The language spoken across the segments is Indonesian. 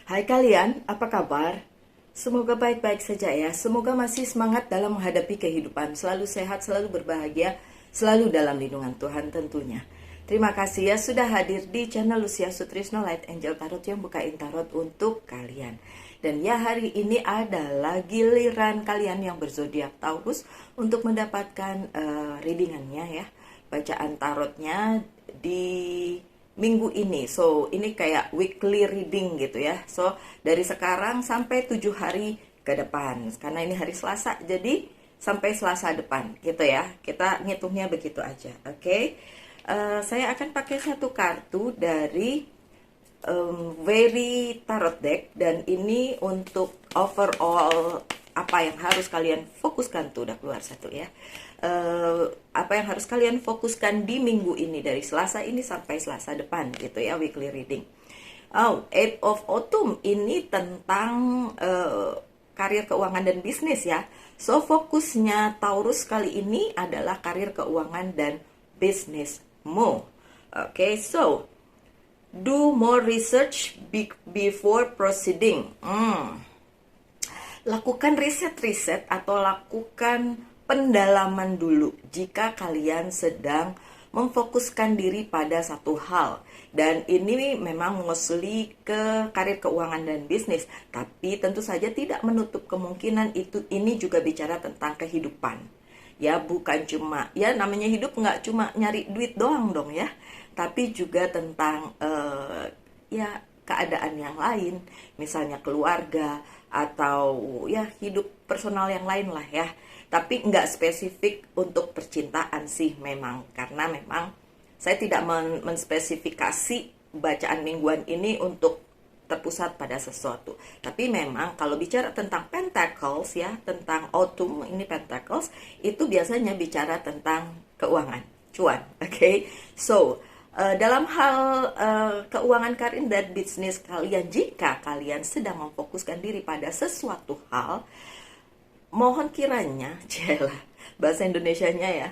Hai kalian, apa kabar? Semoga baik-baik saja ya. Semoga masih semangat dalam menghadapi kehidupan. Selalu sehat, selalu berbahagia, selalu dalam lindungan Tuhan tentunya. Terima kasih ya sudah hadir di channel Lucia Sutrisno Light Angel Tarot yang bukain tarot untuk kalian. Dan ya, hari ini adalah giliran kalian yang berzodiak Taurus untuk mendapatkan readingannya ya. Bacaan tarotnya di minggu ini. So, ini kayak weekly reading gitu ya. So, dari sekarang sampai 7 hari ke depan. Karena ini hari Selasa, jadi sampai Selasa depan gitu ya. Kita ngitungnya begitu aja, oke? Saya akan pakai satu kartu dari Very Tarot Deck. Dan ini untuk overall apa yang harus kalian fokuskan. Tuh udah keluar satu ya. Apa yang harus kalian fokuskan di minggu ini, dari Selasa ini sampai Selasa depan gitu ya, weekly reading. Eight of Autumn ini tentang karir, keuangan, dan bisnis ya. So, fokusnya Taurus kali ini adalah karir, keuangan, dan bisnismu. Oke, so do more research before proceeding. Lakukan riset-riset atau lakukan pendalaman dulu jika kalian sedang memfokuskan diri pada satu hal. Dan ini memang mengusuli ke karir, keuangan, dan bisnis. Tapi tentu saja tidak menutup kemungkinan ini juga bicara tentang kehidupan. Ya, bukan cuma, ya namanya hidup nggak cuma nyari duit doang dong ya. Tapi juga tentang ya keadaan yang lain. Misalnya keluarga atau ya hidup personal yang lain lah ya. Tapi nggak spesifik untuk percintaan sih memang. Karena memang saya tidak menspesifikasi bacaan mingguan ini untuk terpusat pada sesuatu. Tapi memang kalau bicara tentang Pentacles ya, tentang Autumn, ini Pentacles, itu biasanya bicara tentang keuangan, cuan, oke? So, dalam hal keuangan, karir, dan bisnis kalian, jika kalian sedang memfokuskan diri pada sesuatu hal, mohon kiranya, jelah, bahasa Indonesianya ya,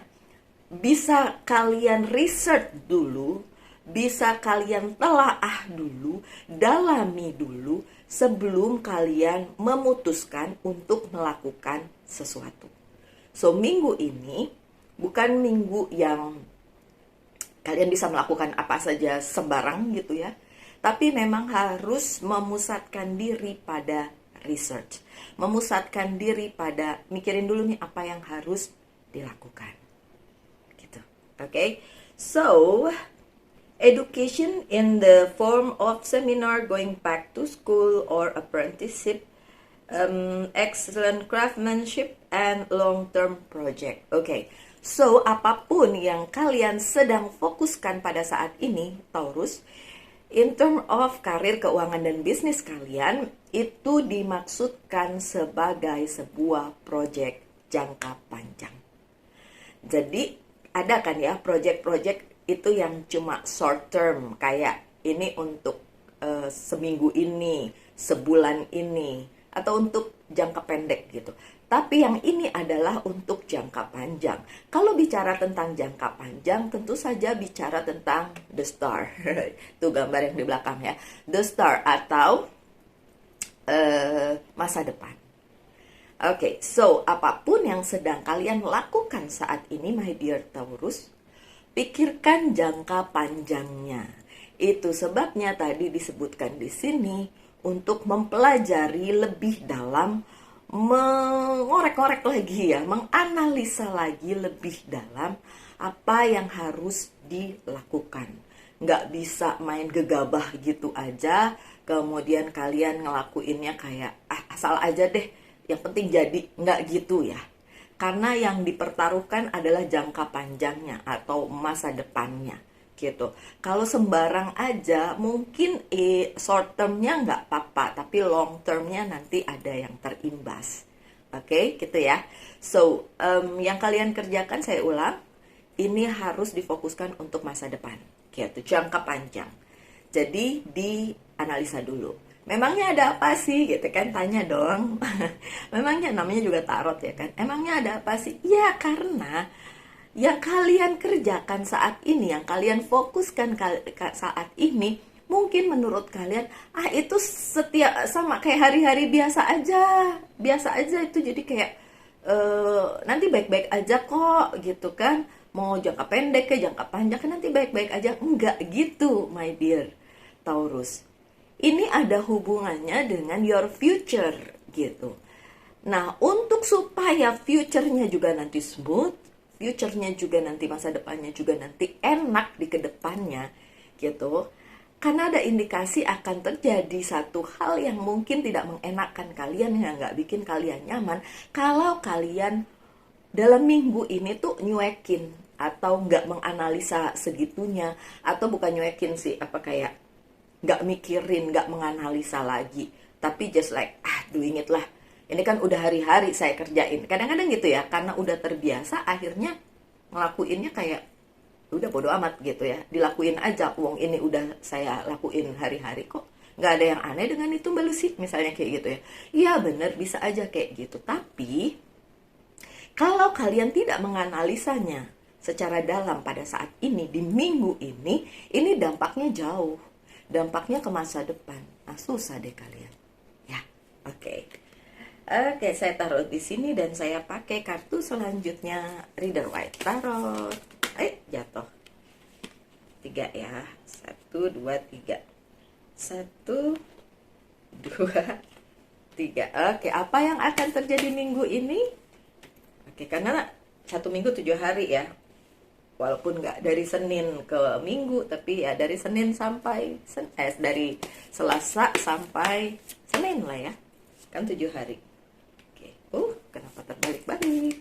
bisa kalian research dulu, bisa kalian telaah dulu, dalami dulu, sebelum kalian memutuskan untuk melakukan sesuatu. So, minggu ini bukan minggu yang kalian bisa melakukan apa saja sembarang gitu ya. Tapi memang harus memusatkan diri pada research. Memusatkan diri pada mikirin dulu nih apa yang harus dilakukan. Gitu. Oke. So, education in the form of seminar, going back to school or apprenticeship, excellent craftsmanship, and long-term project. Okay. So, apapun yang kalian sedang fokuskan pada saat ini, Taurus, in term of karir, keuangan, dan bisnis kalian, itu dimaksudkan sebagai sebuah proyek jangka panjang. Jadi, ada kan ya proyek-proyek itu yang cuma short term, kayak ini untuk seminggu ini, sebulan ini, atau untuk jangka pendek gitu. Tapi yang ini adalah untuk jangka panjang. Kalau bicara tentang jangka panjang, tentu saja bicara tentang the star. Itu gambar yang di belakang ya. The star atau masa depan. Oke, so apapun yang sedang kalian lakukan saat ini, my dear Taurus, pikirkan jangka panjangnya. Itu sebabnya tadi disebutkan di sini untuk mempelajari lebih dalam, mengorek-korek lagi ya, menganalisa lagi lebih dalam apa yang harus dilakukan. Nggak bisa main gegabah gitu aja, kemudian kalian ngelakuinnya kayak asal aja deh, yang penting jadi, nggak gitu ya. Karena yang dipertaruhkan adalah jangka panjangnya atau masa depannya gitu. Kalau sembarang aja mungkin short termnya nggak apa-apa, tapi long termnya nanti ada yang terimbas. Oke, gitu ya. So, yang kalian kerjakan, saya ulang, ini harus difokuskan untuk masa depan, gitu, jangka panjang. Jadi dianalisa dulu. Memangnya ada apa sih, gitu kan, tanya dong. Memangnya, namanya juga tarot ya kan. Emangnya ada apa sih? Ya karena yang kalian kerjakan saat ini, yang kalian fokuskan saat ini, mungkin menurut kalian itu setiap sama kayak hari-hari biasa aja itu, jadi kayak nanti baik-baik aja kok gitu kan, mau jangka pendek ke jangka panjang kan nanti baik-baik aja. Enggak gitu, my dear Taurus. Ini ada hubungannya dengan your future gitu. Nah, untuk supaya future-nya juga nanti smooth, future-nya juga nanti masa depannya juga nanti enak di kedepannya gitu. Karena ada indikasi akan terjadi satu hal yang mungkin tidak mengenakkan kalian, yang nggak bikin kalian nyaman, kalau kalian dalam minggu ini tuh nyuekin atau nggak menganalisa segitunya, atau bukan nyuekin sih, apa kayak nggak mikirin, nggak menganalisa lagi, tapi just like doing it lah. Ini kan udah hari-hari saya kerjain. Kadang-kadang gitu ya, karena udah terbiasa, akhirnya ngelakuinnya kayak udah bodo amat gitu ya. Dilakuin aja, uang ini udah saya lakuin hari-hari kok. Nggak ada yang aneh dengan itu, Mbak Lucy, misalnya kayak gitu ya. Iya bener, bisa aja kayak gitu. Tapi, kalau kalian tidak menganalisanya secara dalam pada saat ini, di minggu ini dampaknya jauh. Dampaknya ke masa depan. Nah, susah deh kalian. Ya, oke. Oke, saya taruh di sini dan saya pakai kartu selanjutnya, Rider White Tarot. Jatuh. 3 ya. 1, 2, 3. 1, 2, 3. Oke, apa yang akan terjadi minggu ini? Oke, karena 1 minggu 7 hari ya. Walaupun nggak dari Senin ke Minggu, tapi ya dari Senin sampai dari Selasa sampai Senin lah ya. Kan 7 hari. Kenapa terbalik-balik?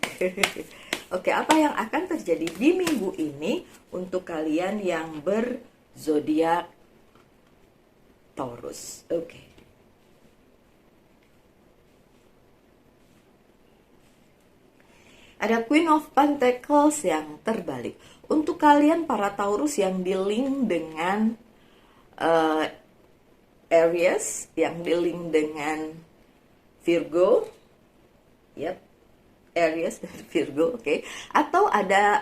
Oke, apa yang akan terjadi di minggu ini untuk kalian yang berzodiak Taurus? Oke. Ada Queen of Pentacles yang terbalik. Untuk kalian para Taurus yang dealing dengan Aries, yang dealing dengan Virgo, Aries dan Virgo, oke. Atau ada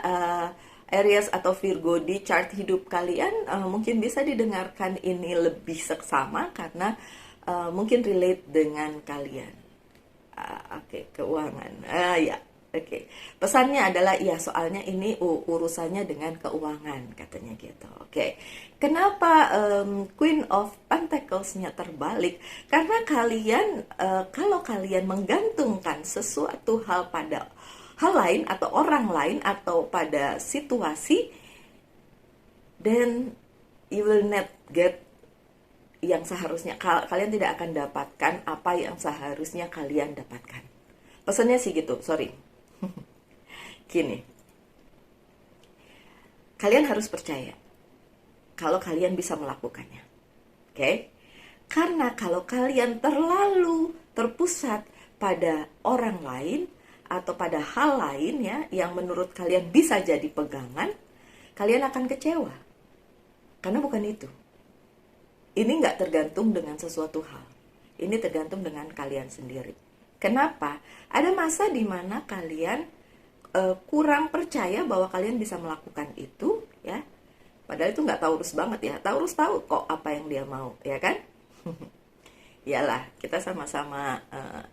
Aries atau Virgo di chart hidup kalian, mungkin bisa didengarkan ini lebih seksama karena mungkin relate dengan kalian. Oke, keuangan. Oke. Pesannya adalah soalnya ini urusannya dengan keuangan katanya gitu. Oke. Kenapa Queen of Pentacles-nya terbalik? Karena kalian kalau kalian menggantungkan sesuatu hal pada hal lain atau orang lain atau pada situasi, then you will not get yang seharusnya kalian tidak akan dapatkan apa yang seharusnya kalian dapatkan. Pesannya sih gitu, sorry. Gini, kalian harus percaya kalau kalian bisa melakukannya, oke? Karena kalau kalian terlalu terpusat pada orang lain atau pada hal lain ya, yang menurut kalian bisa jadi pegangan, kalian akan kecewa. Karena bukan itu. Ini nggak tergantung dengan sesuatu hal. Ini tergantung dengan kalian sendiri. Kenapa? Ada masa di mana kalian kurang percaya bahwa kalian bisa melakukan itu, ya. Padahal itu nggak Taurus banget ya. Taurus tahu kok apa yang dia mau, ya kan? Iyalah, kita sama-sama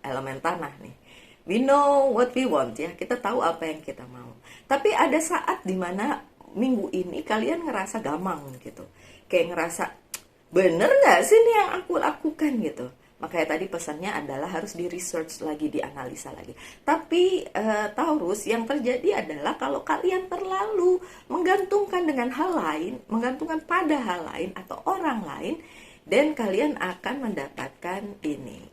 elemen tanah nih. We know what we want ya. Kita tahu apa yang kita mau. Tapi ada saat di mana minggu ini kalian ngerasa gamang gitu. Kayak ngerasa bener nggak sih nih yang aku lakukan gitu. Makanya tadi pesannya adalah harus di-research lagi, dianalisa lagi. Tapi Taurus, yang terjadi adalah kalau kalian terlalu menggantungkan dengan hal lain, menggantungkan pada hal lain atau orang lain, dan kalian akan mendapatkan ini,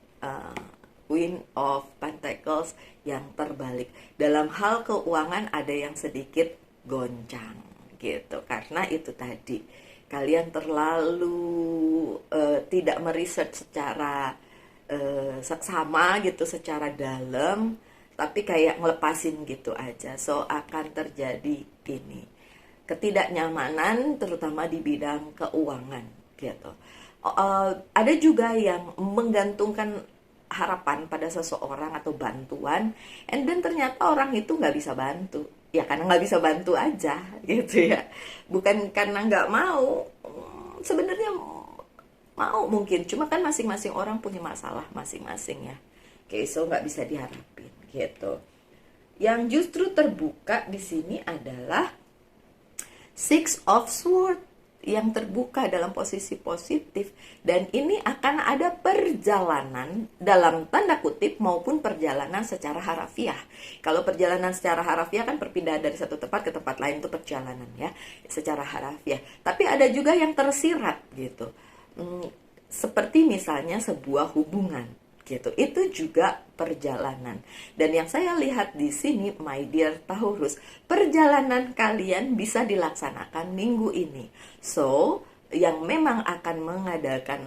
Queen of Pentacles yang terbalik. Dalam hal keuangan ada yang sedikit goncang gitu. Karena itu tadi. Kalian terlalu tidak meriset secara seksama gitu, secara dalam, tapi kayak ngelepasin gitu aja. So akan terjadi ini ketidaknyamanan, terutama di bidang keuangan gitu. Ada juga yang menggantungkan harapan pada seseorang atau bantuan, and then ternyata orang itu nggak bisa bantu. Ya karena nggak bisa bantu aja gitu ya, bukan karena nggak mau. Sebenarnya mau mungkin, cuma kan masing-masing orang punya masalah masing-masing ya. Oke, so nggak bisa diharapin gitu. Yang justru terbuka di sini adalah Six of Swords yang terbuka dalam posisi positif, dan ini akan ada perjalanan dalam tanda kutip maupun perjalanan secara harafiah. Kalau perjalanan secara harafiah kan perpindahan dari satu tempat ke tempat lain, itu perjalanan ya, secara harafiah. Tapi ada juga yang tersirat gitu. Seperti misalnya sebuah hubungan gitu, itu juga perjalanan. Dan yang saya lihat di sini, my dear Taurus, perjalanan kalian bisa dilaksanakan minggu ini. So yang memang akan mengadakan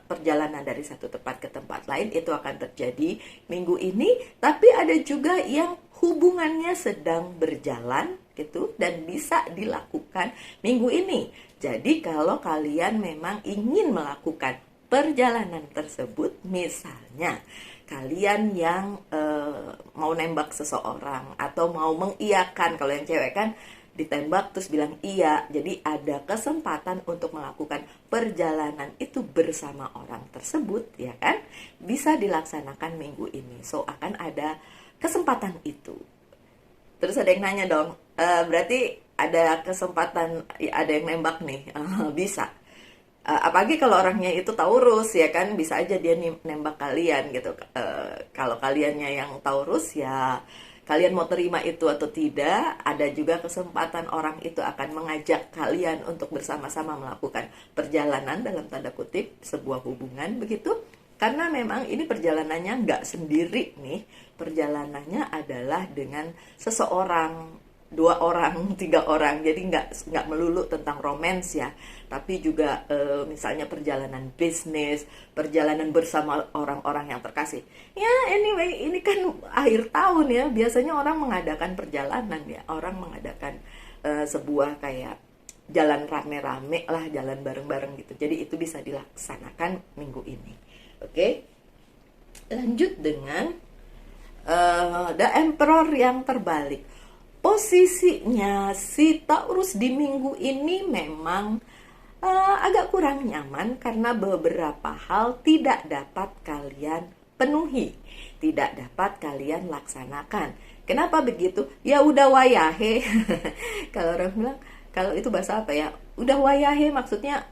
perjalanan dari satu tempat ke tempat lain itu akan terjadi minggu ini. Tapi ada juga yang hubungannya sedang berjalan gitu dan bisa dilakukan minggu ini. Jadi kalau kalian memang ingin melakukan perjalanan tersebut, misalnya kalian yang mau nembak seseorang atau mau mengiyakan, kalau yang cewek kan ditembak terus bilang iya, jadi ada kesempatan untuk melakukan perjalanan itu bersama orang tersebut ya kan, bisa dilaksanakan minggu ini. So akan ada kesempatan itu. Terus ada yang nanya dong, berarti ada kesempatan, ada yang nembak nih, bisa. Apalagi kalau orangnya itu Taurus ya kan, bisa aja dia nembak kalian gitu. Kalau kaliannya yang Taurus ya kalian mau terima itu atau tidak, ada juga kesempatan orang itu akan mengajak kalian untuk bersama-sama melakukan perjalanan dalam tanda kutip sebuah hubungan begitu. Karena memang ini perjalanannya nggak sendiri nih, perjalanannya adalah dengan seseorang, 2 orang, 3 orang, jadi nggak melulu tentang romance ya, tapi juga misalnya perjalanan bisnis, perjalanan bersama orang-orang yang terkasih. Ya anyway, ini kan akhir tahun ya, biasanya orang mengadakan perjalanan ya, orang mengadakan sebuah kayak jalan rame-rame lah, jalan bareng-bareng gitu. Jadi itu bisa dilaksanakan minggu ini. Oke, lanjut dengan The Emperor yang terbalik. Posisinya si Taurus di minggu ini memang agak kurang nyaman karena beberapa hal tidak dapat kalian penuhi, tidak dapat kalian laksanakan. Kenapa begitu? Ya udah wayahe. Kalau orang bilang, kalau itu bahasa apa ya? Udah wayahe, maksudnya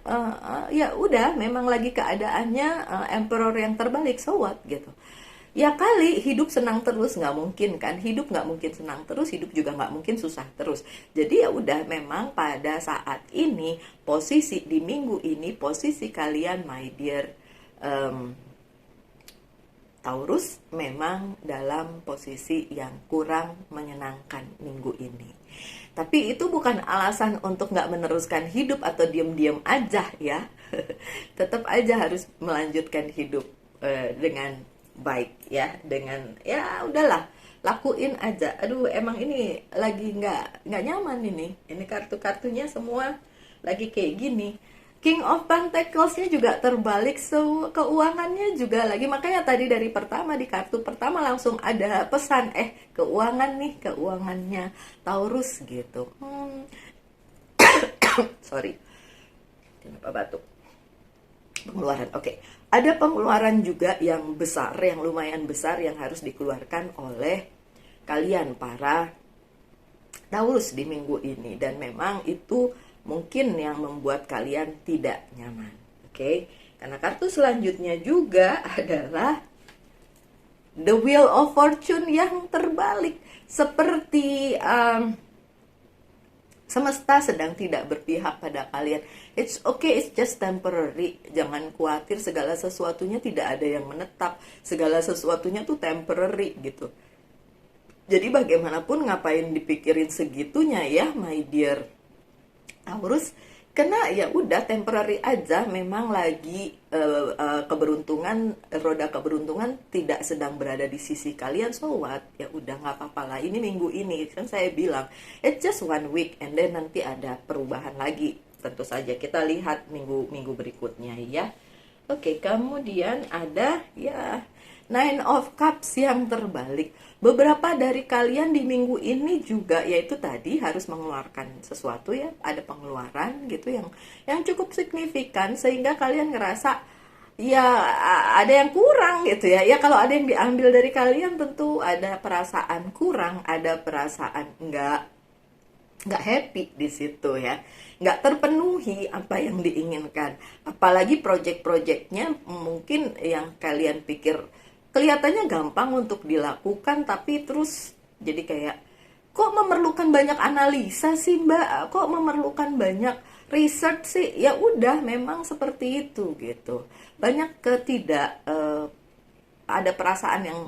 ya udah, memang lagi keadaannya Emperor yang terbalik, so what gitu. Ya kali hidup senang terus, nggak mungkin kan, hidup nggak mungkin senang terus, hidup juga nggak mungkin susah terus. Jadi ya udah, memang pada saat ini posisi di minggu ini, posisi kalian my dear Taurus memang dalam posisi yang kurang menyenangkan minggu ini. Tapi itu bukan alasan untuk nggak meneruskan hidup atau diam-diam aja ya. Tetap aja harus melanjutkan hidup dengan baik ya, dengan ya udahlah, lakuin aja. Aduh, emang ini lagi nggak nyaman ini kartu-kartunya semua lagi kayak gini. King of Pentacles-nya juga terbalik, so keuangannya juga lagi. Makanya tadi dari pertama, di kartu pertama langsung ada pesan, keuangan nih, keuangannya Taurus gitu. Sorry, kenapa batuk? Pengeluaran, oke. Ada pengeluaran juga yang besar, yang lumayan besar, yang harus dikeluarkan oleh kalian para Taurus di minggu ini. Dan memang itu mungkin yang membuat kalian tidak nyaman. Oke? Karena kartu selanjutnya juga adalah The Wheel of Fortune yang terbalik. Seperti semesta sedang tidak berpihak pada kalian. It's okay, it's just temporary. Jangan khawatir, segala sesuatunya tidak ada yang menetap. Segala sesuatunya tuh temporary gitu. Jadi bagaimanapun ngapain dipikirin segitunya ya, my dear Taurus. Karena ya udah temporary aja, memang lagi keberuntungan, roda keberuntungan tidak sedang berada di sisi kalian, so what? Ya udah, nggak apa-apa lah. Ini minggu ini kan saya bilang it's just 1 week and then nanti ada perubahan lagi. Tentu saja kita lihat minggu berikutnya ya. Oke, kemudian ada ya Nine of Cups yang terbalik. Beberapa dari kalian di minggu ini juga yaitu tadi harus mengeluarkan sesuatu ya, ada pengeluaran gitu yang cukup signifikan sehingga kalian ngerasa ya ada yang kurang gitu ya. Ya kalau ada yang diambil dari kalian tentu ada perasaan kurang, ada perasaan nggak happy di situ ya, nggak terpenuhi apa yang diinginkan, apalagi project-projectnya mungkin yang kalian pikir kelihatannya gampang untuk dilakukan tapi terus jadi kayak kok memerlukan banyak analisa sih mbak, kok memerlukan banyak research sih. Ya udah memang seperti itu gitu, banyak ada perasaan yang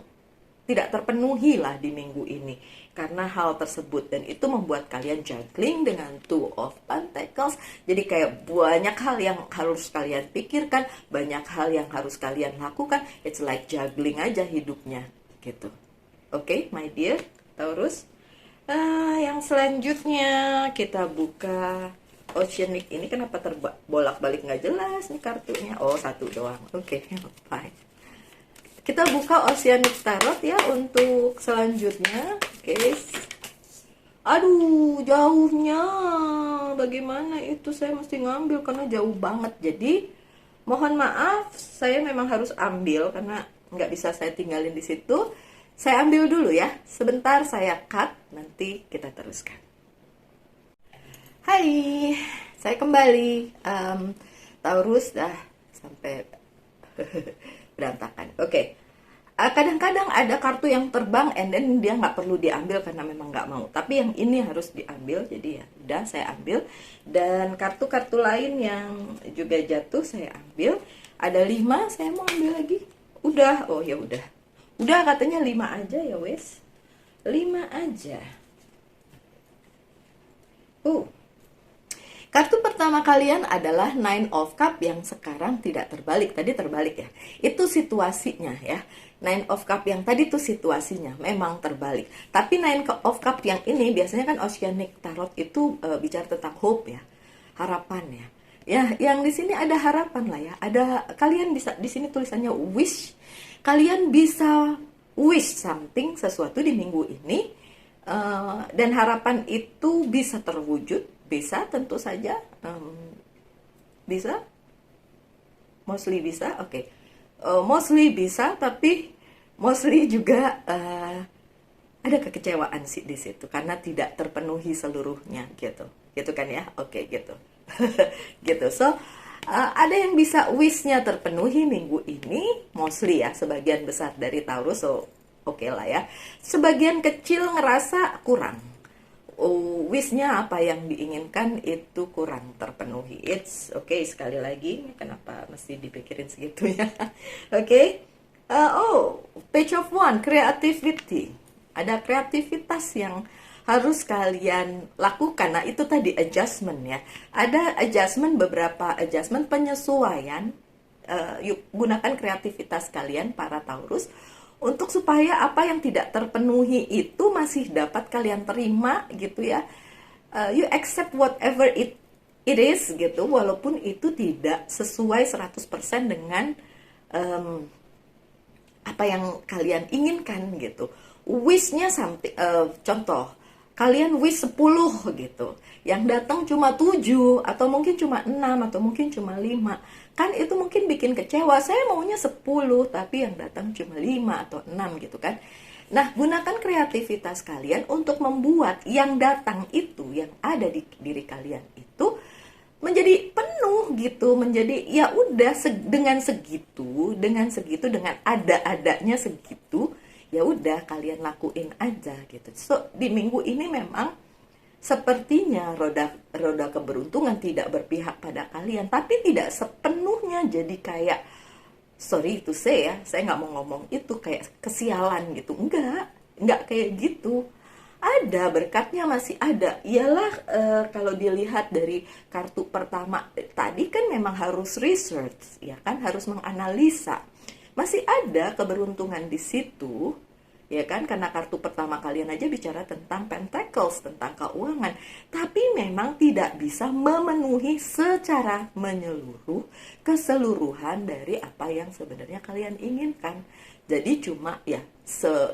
tidak terpenuhi lah di minggu ini karena hal tersebut, dan itu membuat kalian juggling dengan Two of Pentacles. Jadi kayak banyak hal yang harus kalian pikirkan, banyak hal yang harus kalian lakukan. It's like juggling aja hidupnya gitu. Oke, my dear Taurus. Yang selanjutnya kita buka Oceanic. Ini kenapa terbolak-balik nggak jelas nih kartunya? Oh, satu doang. Oke, fine. Kita buka Oceanic Tarot ya untuk selanjutnya. Oke. Aduh, jauhnya. Bagaimana itu? Saya mesti ngambil karena jauh banget. Jadi, mohon maaf, saya memang harus ambil karena nggak bisa saya tinggalin di situ. Saya ambil dulu ya. Sebentar saya cut, nanti kita teruskan. Hai, saya kembali. Taurus dah sampai berantakan. Oke. Kadang-kadang ada kartu yang terbang and then dia nggak perlu diambil karena memang nggak mau. Tapi yang ini harus diambil, jadi ya udah saya ambil. Dan kartu-kartu lain yang juga jatuh saya ambil. Ada 5, saya mau ambil lagi. Udah, oh ya udah. Udah katanya 5 aja ya wes. 5 aja. Kartu pertama kalian adalah Nine of Cup yang sekarang tidak terbalik. Tadi terbalik ya. Itu situasinya ya. Nine of Cup yang tadi tuh situasinya memang terbalik. Tapi Nine of Cup yang ini biasanya kan Oceanic Tarot itu bicara tentang hope ya. Harapan ya. Ya, yang di sini ada harapan lah ya. Ada kalian bisa di sini tulisannya wish. Kalian bisa wish something, sesuatu di minggu ini. Dan harapan itu bisa terwujud. Bisa, tentu saja. Bisa? Mostly bisa, oke. Mostly bisa, tapi mostly juga ada kekecewaan sih di situ karena tidak terpenuhi seluruhnya gitu. Gitu kan ya? Oke, gitu. Gitu. So, ada yang bisa wish-nya terpenuhi minggu ini, mostly ya, sebagian besar dari Taurus. So, oke lah ya. Sebagian kecil ngerasa kurang. Wish-nya apa yang diinginkan itu kurang terpenuhi. It's okay, sekali lagi kenapa mesti dipikirin segitunya. Oke. Page of One, creativity. Ada kreativitas yang harus kalian lakukan. Nah, itu tadi adjustment ya. Ada adjustment, beberapa adjustment, penyesuaian. Yuk gunakan kreativitas kalian para Taurus untuk supaya apa yang tidak terpenuhi itu masih dapat kalian terima gitu ya. You accept whatever it is gitu, walaupun itu tidak sesuai 100% dengan apa yang kalian inginkan gitu. Wish-nya sampai contoh, kalian wish 10 gitu, yang datang cuma 7 atau mungkin cuma 6 atau mungkin cuma 5. Kan itu mungkin bikin kecewa. Saya maunya 10 tapi yang datang cuma 5 atau 6 gitu kan. Nah, gunakan kreativitas kalian untuk membuat yang datang itu, yang ada di diri kalian itu menjadi penuh gitu, menjadi ya udah dengan segitu, dengan ada-adanya segitu, ya udah kalian lakuin aja gitu. So, di minggu ini memang sepertinya roda keberuntungan tidak berpihak pada kalian, tapi tidak sepenuhnya jadi kayak, sorry to say ya, saya nggak mau ngomong itu kayak kesialan gitu, nggak kayak gitu. Ada berkatnya, masih ada. Iyalah kalau dilihat dari kartu pertama tadi kan memang harus research, ya kan, harus menganalisa. Masih ada keberuntungan di situ. ya kan? Karena kartu pertama kalian aja bicara tentang pentacles, tentang keuangan. Tapi memang tidak bisa memenuhi secara menyeluruh keseluruhan dari apa yang sebenarnya kalian inginkan. Jadi cuma ya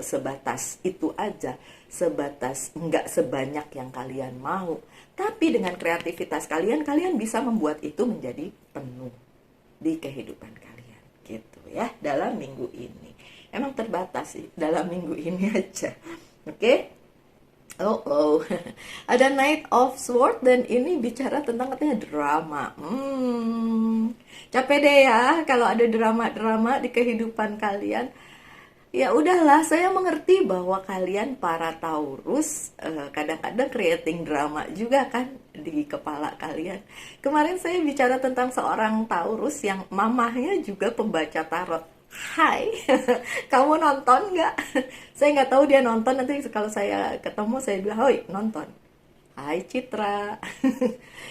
sebatas itu aja, sebatas nggak sebanyak yang kalian mau. Tapi dengan kreativitas kalian, kalian bisa membuat itu menjadi penuh di kehidupan kalian, gitu ya, dalam minggu ini. Emang terbatas sih, dalam minggu ini aja. Oke? Oh. Ada Knight of Sword dan ini bicara tentang katanya drama. Capek deh ya kalau ada drama-drama di kehidupan kalian. Ya udahlah, saya mengerti bahwa kalian para Taurus kadang-kadang creating drama juga kan di kepala kalian. Kemarin saya bicara tentang seorang Taurus yang mamahnya juga pembaca tarot. Hai, kamu nonton nggak? Saya nggak tahu dia nonton, nanti kalau saya ketemu saya bilang, hoi nonton. Hai Citra.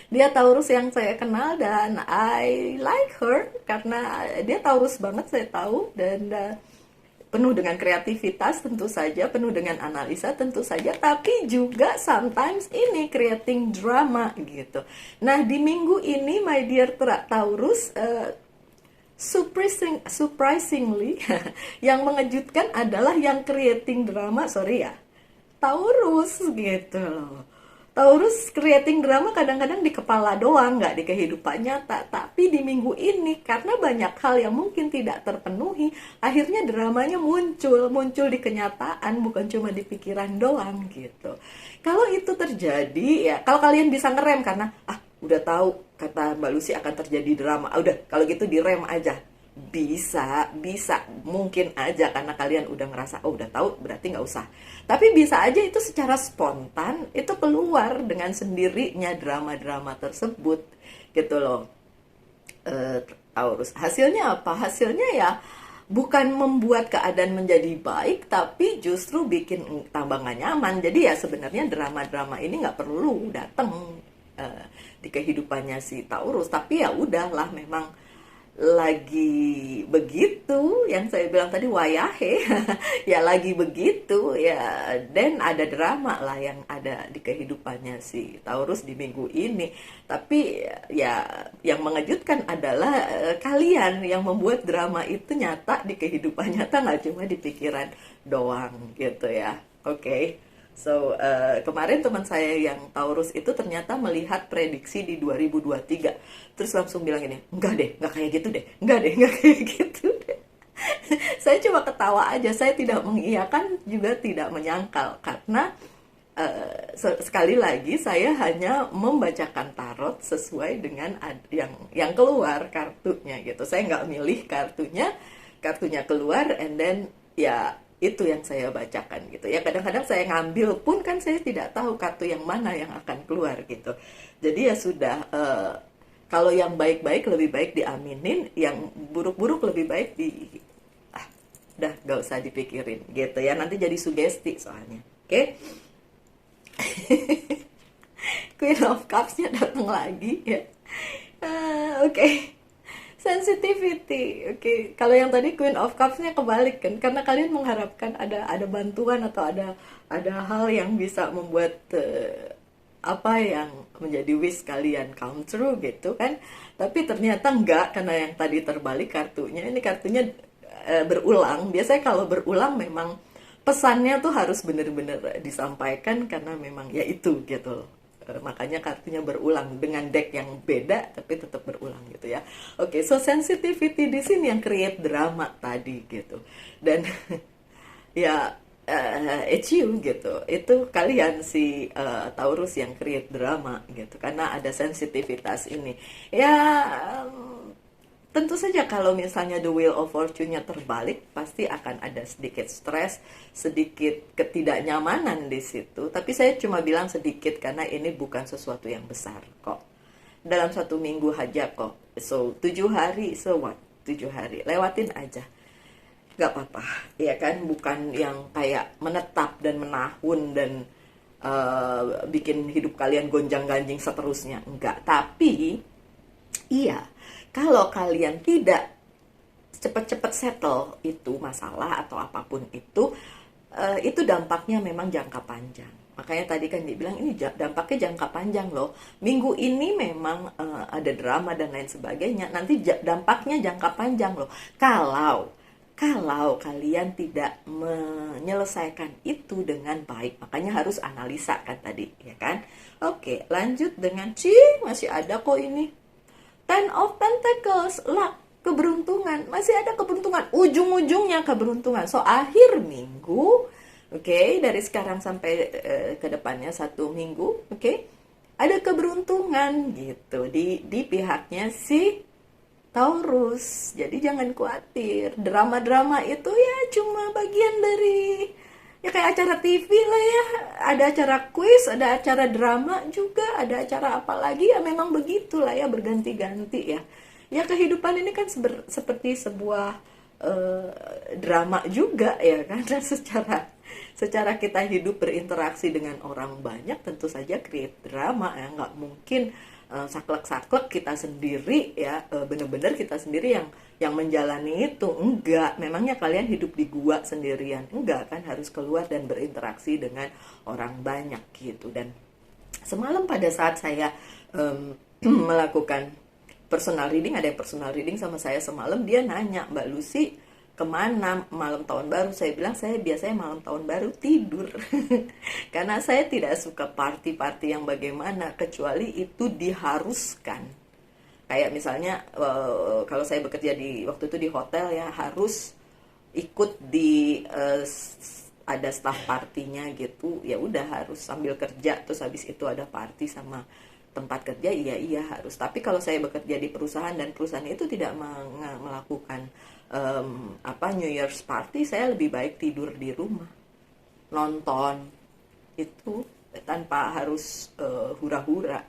Dia Taurus yang saya kenal dan I like her karena dia Taurus banget, saya tahu, dan penuh dengan kreativitas tentu saja, penuh dengan analisa tentu saja, tapi juga sometimes ini creating drama gitu. Nah di minggu ini my dear Taurus, surprisingly yang mengejutkan adalah yang creating drama, sorry ya, Taurus gitu loh. Taurus creating drama kadang-kadang di kepala doang, nggak di kehidupan nyata. Tapi di minggu ini, karena banyak hal yang mungkin tidak terpenuhi, akhirnya dramanya muncul di kenyataan, bukan cuma di pikiran doang gitu. Kalau itu terjadi, ya kalau kalian bisa ngerem karena, udah tahu kata Mbak Lucy akan terjadi drama, udah kalau gitu direm aja. Bisa mungkin aja karena kalian udah ngerasa udah tahu berarti nggak usah, tapi bisa aja itu secara spontan itu keluar dengan sendirinya drama-drama tersebut gitu loh. Taurus, hasilnya apa? Hasilnya ya bukan membuat keadaan menjadi baik, tapi justru bikin tambah nggak nyaman. Jadi ya sebenarnya drama-drama ini nggak perlu datang di kehidupannya si Taurus, tapi ya udahlah, memang lagi begitu yang saya bilang tadi, wayahe. Ya lagi begitu ya, dan ada drama lah yang ada di kehidupannya si Taurus di minggu ini. Tapi ya yang mengejutkan adalah kalian yang membuat drama itu nyata di kehidupan nyata, nggak cuma di pikiran doang gitu ya. Oke. So, kemarin teman saya yang Taurus itu ternyata melihat prediksi di 2023. Terus langsung bilang ini, enggak kayak gitu deh. Enggak kayak gitu deh. Saya cuma ketawa aja, saya tidak mengiyakan juga tidak menyangkal. Karena sekali lagi saya hanya membacakan tarot sesuai dengan yang keluar kartunya gitu. Saya nggak milih kartunya keluar and then ya itu yang saya bacakan gitu ya. Kadang-kadang saya ngambil pun kan saya tidak tahu kartu yang mana yang akan keluar gitu. Jadi ya sudah, kalau yang baik-baik lebih baik diaminin, yang buruk-buruk lebih baik udah gak usah dipikirin gitu ya, nanti jadi sugesti soalnya. Oke. Queen of Cups-nya datang lagi ya. Oke. Sensitivity. Oke. Kalau yang tadi Queen of Cups-nya kebalik kan, karena kalian mengharapkan ada bantuan atau ada hal yang bisa membuat apa yang menjadi wish kalian come true gitu kan. Tapi ternyata enggak, karena yang tadi terbalik kartunya. Ini kartunya berulang. Biasanya kalau berulang memang pesannya tuh harus bener-bener disampaikan, karena memang ya itu gitu loh. Makanya kartunya berulang dengan deck yang beda tapi tetap berulang gitu ya. Oke, so sensitivity di sini yang create drama tadi gitu. Dan ya it's you gitu. Itu kalian si Taurus yang create drama gitu, karena ada sensitivitas ini. Ya tentu saja kalau misalnya the wheel of fortune-nya terbalik, pasti akan ada sedikit stres, sedikit ketidaknyamanan di situ. Tapi saya cuma bilang sedikit karena ini bukan sesuatu yang besar kok. Dalam 1 minggu aja kok. So 7 hari, so what? 7 hari, lewatin aja. Gak apa-apa, ya kan? Bukan yang kayak menetap dan menahun dan bikin hidup kalian gonjang-ganjing seterusnya. Enggak, tapi iya, kalau kalian tidak cepat-cepat settle itu masalah atau apapun itu, itu dampaknya memang jangka panjang. Makanya tadi kan dibilang ini dampaknya jangka panjang loh. Minggu ini memang ada drama dan lain sebagainya. Nanti dampaknya jangka panjang loh. Kalau kalian tidak menyelesaikan itu dengan baik, makanya harus analisa kan tadi, ya kan? Oke, lanjut dengan masih ada kok ini. Ten of Pentacles, luck, keberuntungan, masih ada keberuntungan, ujung-ujungnya keberuntungan. So akhir minggu, oke, dari sekarang sampai ke depannya 1 minggu, oke, ada keberuntungan gitu di pihaknya si Taurus. Jadi jangan khawatir, drama-drama itu ya cuma bagian dari, ya kayak acara TV lah ya. Ada acara kuis, ada acara drama juga, ada acara apa lagi ya, memang begitulah ya, berganti-ganti ya. Ya kehidupan ini kan seperti sebuah drama juga ya, karena secara kita hidup berinteraksi dengan orang banyak, tentu saja create drama ya. Nggak mungkin saklek-saklek kita sendiri ya, bener-bener kita sendiri yang menjalani itu. Enggak, memangnya kalian hidup di gua sendirian? Enggak kan, harus keluar dan berinteraksi dengan orang banyak gitu. Dan semalam pada saat saya melakukan personal reading, ada yang personal reading sama saya semalam, dia nanya, Mbak Lucy, kemana malam tahun baru? Saya bilang saya biasanya malam tahun baru tidur. Karena saya tidak suka party-party yang bagaimana, kecuali itu diharuskan. Kayak misalnya kalau saya bekerja waktu itu di hotel ya, harus ikut di ada staff partinya gitu, ya udah harus sambil kerja, terus habis itu ada party sama tempat kerja, iya harus. Tapi kalau saya bekerja di perusahaan dan perusahaan itu tidak melakukan New Year's party, saya lebih baik tidur di rumah, nonton itu tanpa harus hura-hura.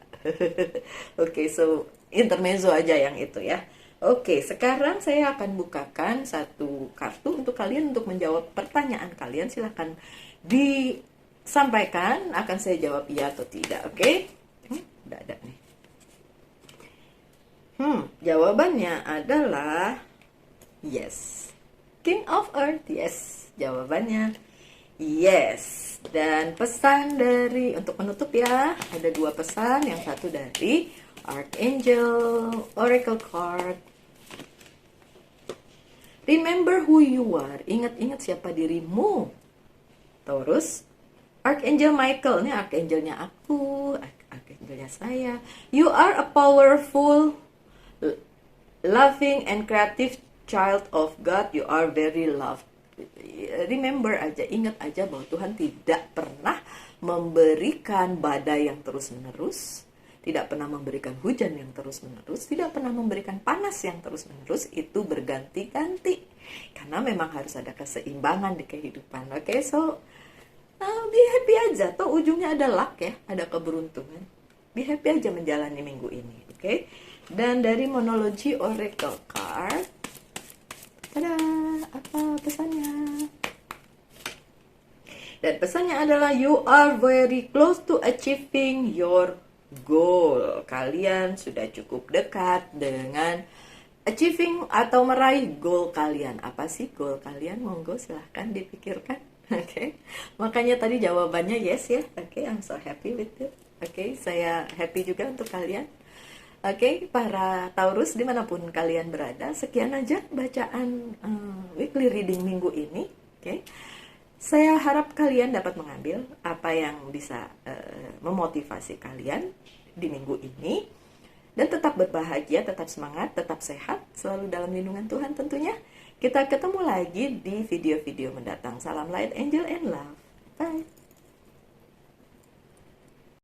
Oke, so intermezzo aja yang itu ya. Oke, sekarang saya akan bukakan satu kartu untuk kalian untuk menjawab pertanyaan kalian. Silahkan disampaikan, akan saya jawab iya atau tidak. Oke, udah ada nih. Jawabannya adalah yes. King of Earth, yes. Jawabannya yes. Dan pesan dari, untuk menutup ya, ada 2 pesan. Yang satu dari Archangel Oracle Card. Remember who you are. Ingat-ingat siapa dirimu. Terus Archangel Michael, ini archangelnya aku, archangelnya saya. You are a powerful, loving and creative child of God. You are very loved. Remember aja, ingat aja bahwa Tuhan tidak pernah memberikan badai yang terus-menerus, tidak pernah memberikan hujan yang terus-menerus, tidak pernah memberikan panas yang terus-menerus. Itu berganti-ganti, karena memang harus ada keseimbangan di kehidupan. Oke, so be happy aja. Toh ujungnya ada luck ya, ada keberuntungan. Be happy aja menjalani minggu ini. Oke. Dan dari Monology Oracle Card, tada, apa pesannya? Dan pesannya adalah you are very close to achieving your goal. Kalian sudah cukup dekat dengan achieving atau meraih goal kalian. Apa sih goal kalian? Monggo silahkan dipikirkan. Oke, makanya tadi jawabannya yes ya. Oke, I'm so happy with it. Oke, saya happy juga untuk kalian. Oke, para Taurus dimanapun kalian berada, sekian aja bacaan weekly reading minggu ini. Oke, saya harap kalian dapat mengambil apa yang bisa memotivasi kalian di minggu ini. Dan tetap berbahagia, tetap semangat, tetap sehat, selalu dalam lindungan Tuhan tentunya. Kita ketemu lagi di video-video mendatang. Salam light, angel, and love. Bye.